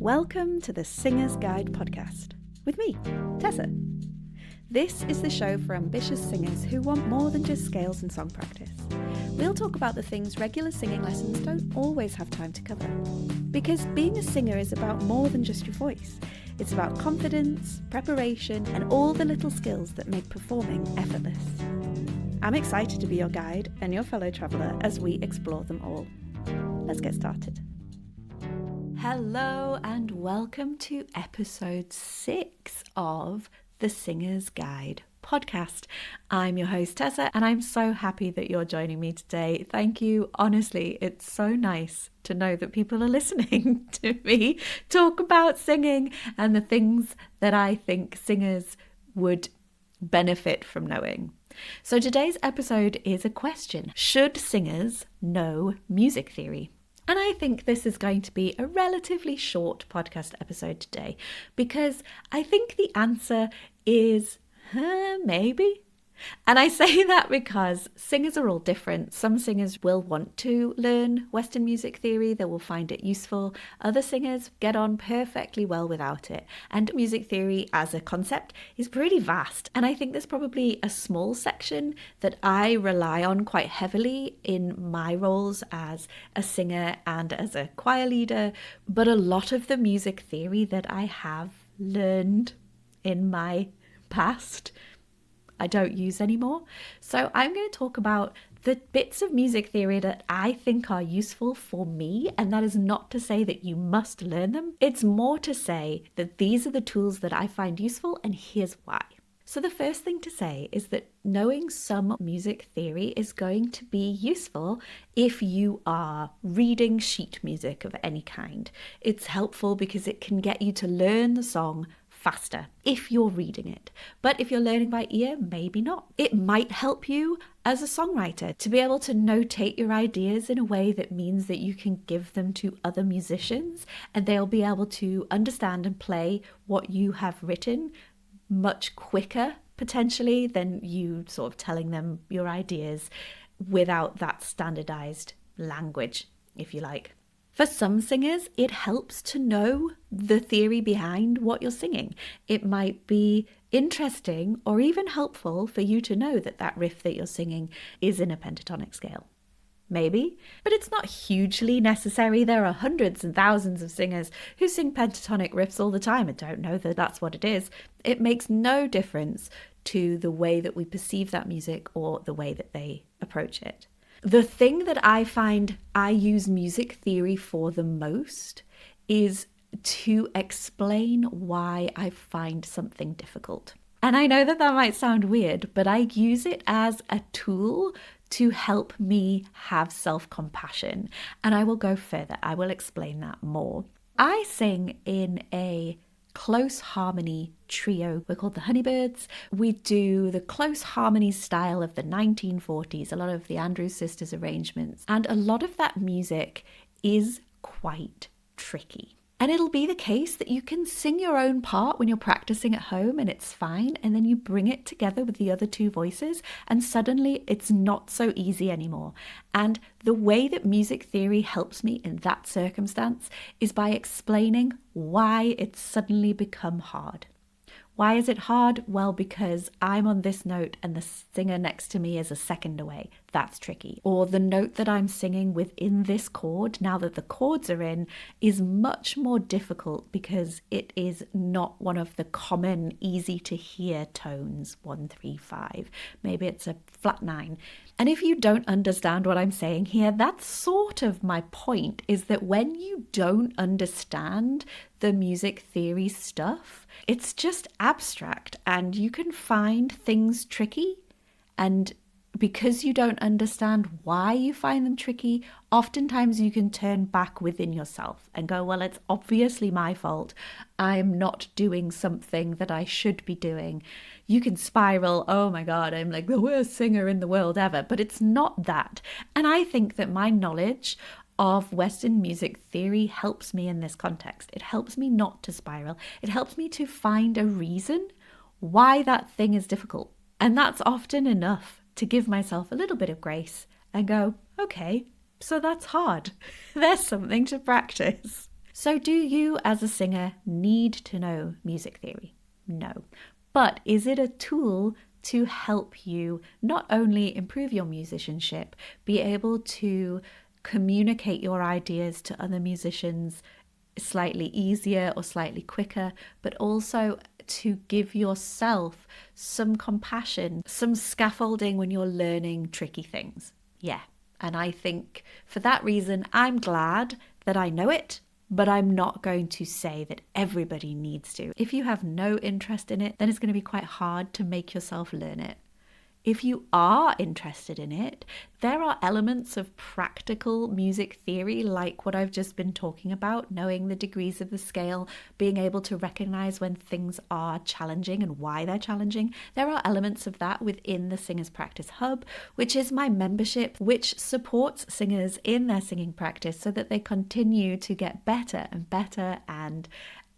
Welcome to the Singer's Guide podcast with me, Tessa. This is the show for ambitious singers who want more than just scales and song practice. We'll talk about the things regular singing lessons don't always have time to cover. Because being a singer is about more than just your voice. It's about confidence, preparation, and all the little skills that make performing effortless. I'm excited to be your guide and your fellow traveller as we explore them all. Let's get started. Hello and welcome to episode 6 of the Singer's Guide podcast. I'm your host Tessa and I'm so happy that you're joining me today. Thank you. Honestly, it's so nice to know that people are listening to me talk about singing and the things that I think singers would benefit from knowing. So today's episode is a question. Should singers know music theory? And I think this is going to be a relatively short podcast episode today because I think the answer is maybe. And I say that because singers are all different. Some singers will want to learn Western music theory. They will find it useful. Other singers get on perfectly well without it. And music theory as a concept is pretty vast. And I think there's probably a small section that I rely on quite heavily in my roles as a singer and as a choir leader. But a lot of the music theory that I have learned in my past I don't use anymore. So I'm going to talk about the bits of music theory that I think are useful for me. And that is not to say that you must learn them. It's more to say that these are the tools that I find useful and here's why. So the first thing to say is that knowing some music theory is going to be useful if you are reading sheet music of any kind. It's helpful because it can get you to learn the song faster if you're reading it. But if you're learning by ear, maybe not. It might help you as a songwriter to be able to notate your ideas in a way that means that you can give them to other musicians and they'll be able to understand and play what you have written much quicker potentially than you sort of telling them your ideas without that standardized language, if you like. For some singers, it helps to know the theory behind what you're singing. It might be interesting or even helpful for you to know that that riff that you're singing is in a pentatonic scale. Maybe, but it's not hugely necessary. There are hundreds and thousands of singers who sing pentatonic riffs all the time and don't know that that's what it is. It makes no difference to the way that we perceive that music or the way that they approach it. The thing that I find I use music theory for the most is to explain why I find something difficult. And I know that that might sound weird, but I use it as a tool to help me have self-compassion. And I will go further. I will explain that more. I sing in a close harmony trio. We're called the Honeybirds. We do the close harmony style of the 1940s, a lot of the Andrews Sisters arrangements. And a lot of that music is quite tricky. And it'll be the case that you can sing your own part when you're practicing at home and it's fine. And then you bring it together with the other two voices and suddenly it's not so easy anymore. And the way that music theory helps me in that circumstance is by explaining why it's suddenly become hard. Why is it hard? Well, because I'm on this note and the singer next to me is a second away. That's tricky. Or the note that I'm singing within this chord, now that the chords are in, is much more difficult because it is not one of the common, easy to hear tones, 1, 3, 5. Maybe it's a flat 9. And if you don't understand what I'm saying here, that's sort of my point, is that when you don't understand the music theory stuff, it's just abstract and you can find things tricky. And because you don't understand why you find them tricky, oftentimes you can turn back within yourself and go, well, it's obviously my fault. I'm not doing something that I should be doing. You can spiral, oh my God, I'm like the worst singer in the world ever. But it's not that. And I think that my knowledge of Western music theory helps me in this context. It helps me not to spiral. It helps me to find a reason why that thing is difficult. And that's often enough to give myself a little bit of grace and go, okay, so that's hard. There's something to practice. So do you as a singer need to know music theory? No. But is it a tool to help you not only improve your musicianship, be able to communicate your ideas to other musicians slightly easier or slightly quicker, but also to give yourself some compassion, some scaffolding when you're learning tricky things? Yeah. And I think for that reason, I'm glad that I know it, but I'm not going to say that everybody needs to. If you have no interest in it, then it's going to be quite hard to make yourself learn it. If you are interested in it, there are elements of practical music theory, like what I've just been talking about, knowing the degrees of the scale, being able to recognize when things are challenging and why they're challenging. There are elements of that within the Singers Practice Hub, which is my membership, which supports singers in their singing practice so that they continue to get better and better, and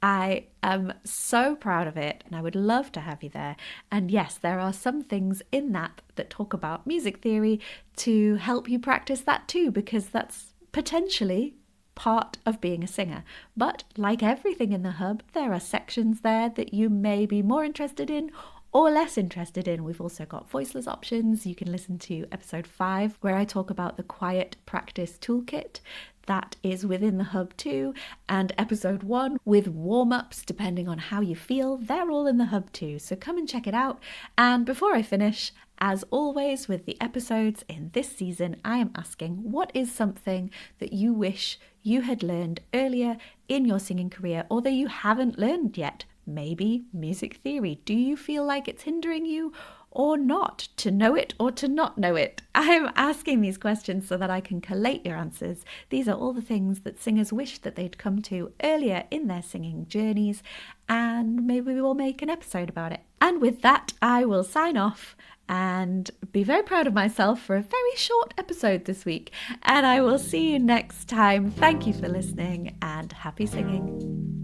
I am so proud of it, and I would love to have you there. And yes, there are some things in that talk about music theory to help you practice that too, because that's potentially part of being a singer. But like everything in the hub, there are sections there that you may be more interested in or less interested in. We've also got voiceless options. You can listen to episode 5 where I talk about the quiet practice toolkit. That is within the hub too, and episode 1 with warm-ups depending on how you feel. They're all in the hub too, so come and check it out. And before I finish, as always with the episodes in this season, I am asking, what is something that you wish you had learned earlier in your singing career, or that you haven't learned yet? Maybe music theory. Do you feel like it's hindering you or not, to know it or to not know it? I'm asking these questions so that I can collate your answers. These are all the things that singers wish that they'd come to earlier in their singing journeys, and maybe we will make an episode about it. And with that, I will sign off and be very proud of myself for a very short episode this week. And I will see you next time. Thank you for listening, and happy singing.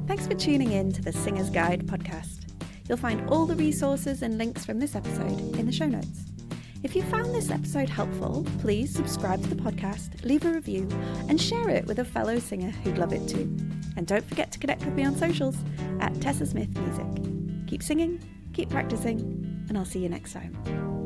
Thanks for tuning in to the Singer's Guide podcast. You'll find all the resources and links from this episode in the show notes. If you found this episode helpful, please subscribe to the podcast, leave a review, and share it with a fellow singer who'd love it too. And don't forget to connect with me on socials at Tessa Smith Music. Keep singing, keep practicing, and I'll see you next time.